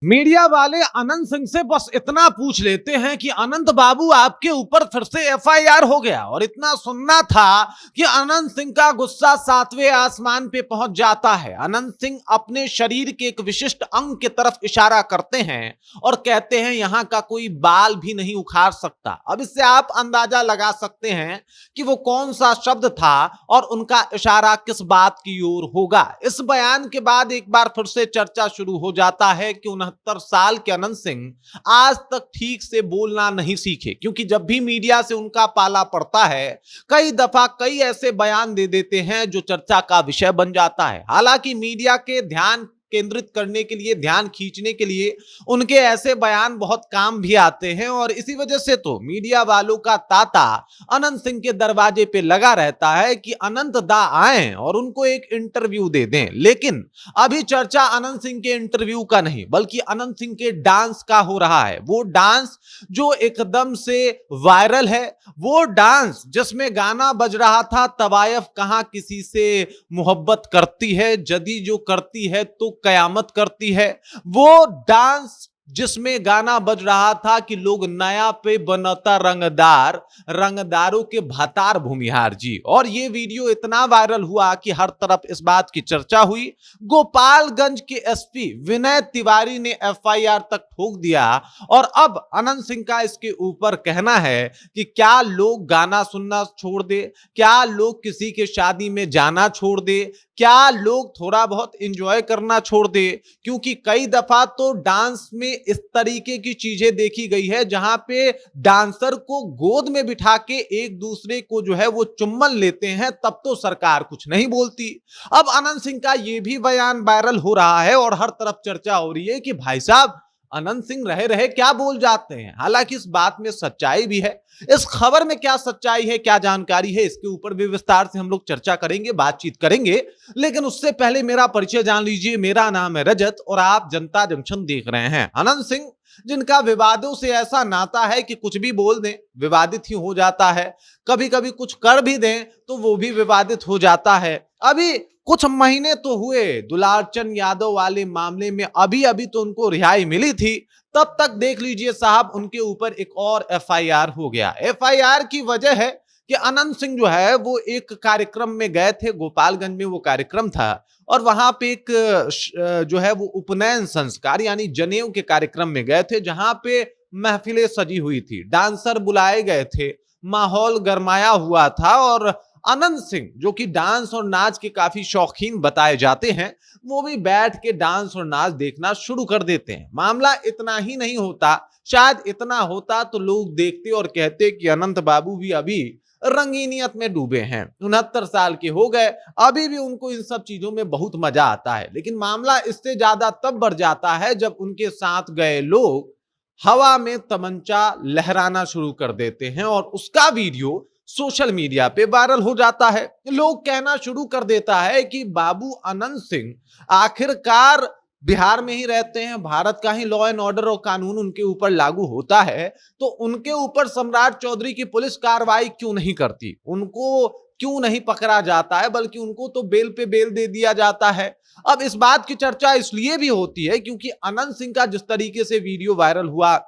Media वाले अनंत सिंह से बस इतना पूछ लेते हैं कि अनंत बाबू आपके ऊपर फिर से एफआईआर हो गया, और इतना सुनना था कि अनंत सिंह का गुस्सा सातवें आसमान पे पहुंच जाता है। अनंत सिंह अपने शरीर के एक विशिष्ट अंग की तरफ इशारा करते हैं और कहते हैं यहां का कोई बाल भी नहीं उखाड़ सकता। अब इससे आप अंदाजा लगा सकते हैं कि वो कौन सा शब्द था और उनका इशारा किस बात की ओर होगा। इस बयान के बाद एक बार फिर से चर्चा शुरू हो जाता है कि 69 साल के अनंत सिंह आज तक ठीक से बोलना नहीं सीखे, क्योंकि जब भी मीडिया से उनका पाला पड़ता है कई दफा कई ऐसे बयान दे देते हैं जो चर्चा का विषय बन जाता है। हालांकि मीडिया के ध्यान केंद्रित करने के लिए, ध्यान खींचने के लिए उनके ऐसे बयान बहुत काम भी आते हैं, और इसी वजह से तो मीडिया वालों का तांता अनंत सिंह के दरवाजे पे लगा रहता है कि अनंत दा आए और उनको एक इंटरव्यू दे दें। लेकिन अभी चर्चा अनंत सिंह के इंटरव्यू का नहीं बल्कि अनंत सिंह के डांस का हो रहा है। वो डांस जो एकदम से वायरल है, वो डांस जिसमें गाना बज रहा था तवायफ कहां किसी से मोहब्बत करती है, जदी जो करती है तो कयामत करती है। वो डांस जिसमें गाना बज रहा था कि लोग नया पे बनता रंगदार, रंगदारों के भातार भूमिहार जी। और ये वीडियो इतना वायरल हुआ कि हर तरफ इस बात की चर्चा हुई। गोपालगंज के एसपी विनय तिवारी ने एफआईआर तक ठोक दिया, और अब अनंत सिंह का इसके ऊपर कहना है कि क्या लोग गाना सुनना छोड़ दे, क्या लोग किसी के शादी में जाना छोड़ दे, क्या लोग थोड़ा बहुत एंजॉय करना छोड़ दे, क्योंकि कई दफा तो डांस में इस तरीके की चीजें देखी गई है जहां पे डांसर को गोद में बिठा के एक दूसरे को जो है वो चुम्बन लेते हैं, तब तो सरकार कुछ नहीं बोलती। अब अनंत सिंह का ये भी बयान वायरल हो रहा है और हर तरफ चर्चा हो रही है कि भाई साहब अनंत सिंह रहे रहे क्या बोल जाते हैं। हालांकि इस बात में सच्चाई भी है। इस खबर में क्या सच्चाई है, क्या जानकारी है, इसके ऊपर भी विस्तार से हम लोग चर्चा करेंगे, बातचीत करेंगे। लेकिन उससे पहले मेरा परिचय जान लीजिए। मेरा नाम है रजत और आप जनता जंक्शन देख रहे हैं। अनंत सिंह जिनका विवादों से ऐसा नाता है कि कुछ भी बोल दें विवादित ही हो जाता है, कभी कभी कुछ कर भी दें तो वो भी विवादित हो जाता है। अभी कुछ महीने तो हुए दुलारचंद यादव वाले मामले में, अभी अभी तो उनको रिहाई मिली थी, तब तक देख लीजिए साहब उनके ऊपर एक और एफआईआर हो गया। एफआईआर की वजह है कि अनंत सिंह जो है वो एक कार्यक्रम में गए थे, गोपालगंज में वो कार्यक्रम था, और वहां पे एक जो है वो उपनयन संस्कार यानी जनेऊ के कार्यक्रम में गए थे, जहां पे महफिलें सजी हुई थी, डांसर बुलाए गए थे, माहौल गरमाया हुआ था। और अनंत सिंह जो कि डांस और नाच के काफी शौकीन बताए जाते हैं, वो भी बैठ के डांस और नाच देखना शुरू कर देते हैं। मामला इतना ही नहीं होता, शायद इतना होता तो लोग देखते और कहते कि अनंत बाबू भी अभी रंगीनियत में डूबे हैं, 69 साल के हो गए, अभी भी उनको इन सब चीजों में बहुत मजा आता है। लेकिन मामला इससे ज्यादा तब बढ़ जाता है जब उनके साथ गए लोग हवा में तमंचा लहराना शुरू कर देते हैं और उसका वीडियो सोशल मीडिया पे वायरल हो जाता है। लोग कहना शुरू कर देता है कि बाबू अनंत सिंह आखिरकार बिहार में ही रहते हैं, भारत का ही लॉ एंड ऑर्डर और कानून उनके ऊपर लागू होता है, तो उनके ऊपर सम्राट चौधरी की पुलिस कार्रवाई क्यों नहीं करती, उनको क्यों नहीं पकड़ा जाता है, बल्कि उनको तो बेल पे बेल दे दिया जाता है। अब इस बात की चर्चा इसलिए भी होती है क्योंकि अनंत सिंह का जिस तरीके से वीडियो वायरल हुआ,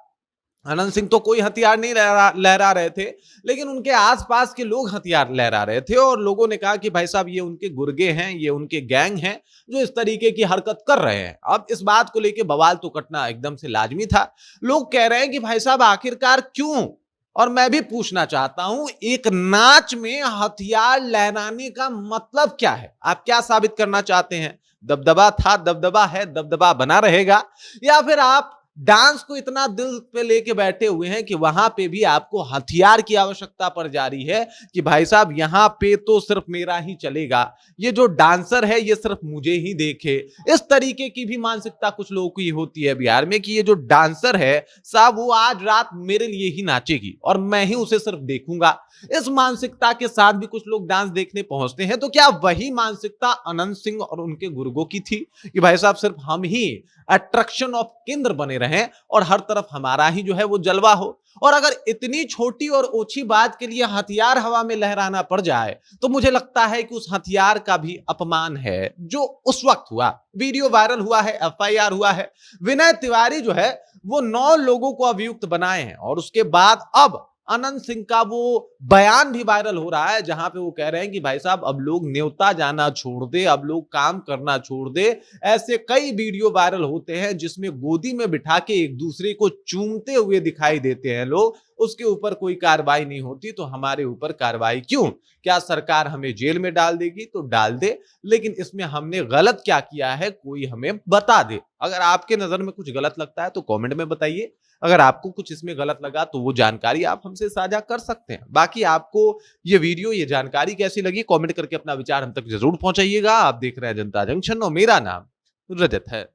अनंत सिंह तो कोई हथियार नहीं लहरा रहे थे, लेकिन उनके आसपास के लोग हथियार लहरा रहे थे, और लोगों ने कहा कि भाई साहब ये उनके गुर्गे हैं, ये उनके गैंग हैं जो इस तरीके की हरकत कर रहे हैं। अब इस बात को लेके बवाल तो कटना एकदम से लाजमी था। लोग कह रहे हैं कि भाई साहब आखिरकार क्यों, और मैं भी पूछना चाहता हूं, एक नाच में हथियार लहराने का मतलब क्या है? आप क्या साबित करना चाहते हैं? दबदबा था, दबदबा है, दबदबा बना रहेगा, या फिर आप डांस को इतना दिल पे लेके बैठे हुए हैं कि वहां पे भी आपको हथियार की आवश्यकता पड़ जा रही है कि भाई साहब यहां पे तो सिर्फ मेरा ही चलेगा, ये जो डांसर है ये सिर्फ मुझे ही देखे। इस तरीके की भी मानसिकता कुछ लोगों की होती है बिहार में कि ये जो डांसर है साहब वो आज रात मेरे लिए ही नाचेगी और मैं ही उसे सिर्फ देखूंगा। इस मानसिकता के साथ भी कुछ लोग डांस देखने पहुंचते हैं। तो क्या वही मानसिकता अनंत सिंह और उनके गुर्गों की थी कि भाई साहब सिर्फ हम ही अट्रैक्शन ऑफ केंद्र बने रहें और हर तरफ हमारा ही जो है वो जलवा हो। और अगर इतनी छोटी और ओछी बात के लिए हथियार हवा में लहराना पड़ जाए तो मुझे लगता है कि उस हथियार का भी अपमान है जो उस वक्त हुआ। वीडियो वायरल हुआ है, एफआईआर हुआ है, विनय तिवारी जो है वो 9 लोगों को अभियुक्त बनाए हैं और उसके बाद अब अनंत सिंह का वो बयान भी वायरल हो रहा है जहां पे वो कह रहे हैं कि भाई साहब अब लोग न्योता जाना छोड़ दे, अब लोग काम करना छोड़ दे। ऐसे कई वीडियो वायरल होते हैं जिसमें गोदी में बिठा के एक दूसरे को चूमते हुए दिखाई देते हैं लोग, उसके ऊपर कोई कार्रवाई नहीं होती। तो हमारे ऊपर कार्रवाई क्यों? क्या सरकार हमें जेल में डाल देगी तो डाल दे, लेकिन इसमें हमने गलत क्या किया है कोई हमें बता दे। अगर आपके नजर में कुछ गलत लगता है तो कमेंट में बताइए, अगर आपको कुछ इसमें गलत लगा तो वो जानकारी आप हमसे साझा कर सकते हैं। बाकी आपको ये वीडियो, ये जानकारी कैसी लगी कमेंट करके अपना विचार हम तक जरूर पहुंचाइएगा। आप देख रहे हैं जनता जंक्शन और मेरा नाम रजत है।